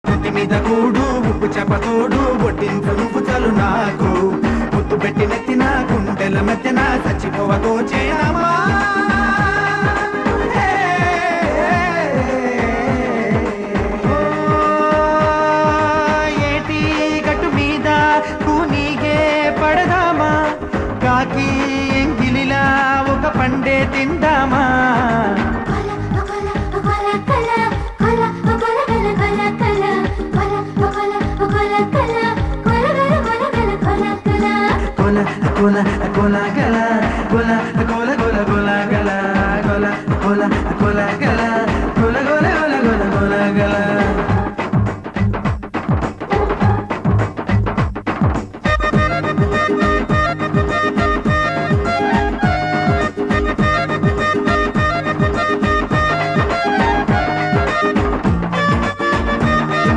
నెత్తి మీద కూడు ఉప్పు చెప్పతోడు బొట్టింపు నువ్వు చలు నాకు ముద్దు పెట్టి నెత్తిన గుండెల మెత్తిన చచ్చిపోవతో చేయనమ్మా ఏటి గట్టు మీద కూనీగే పడదామా కాకి ఎంగిలిలా ఒక పండే తిందామా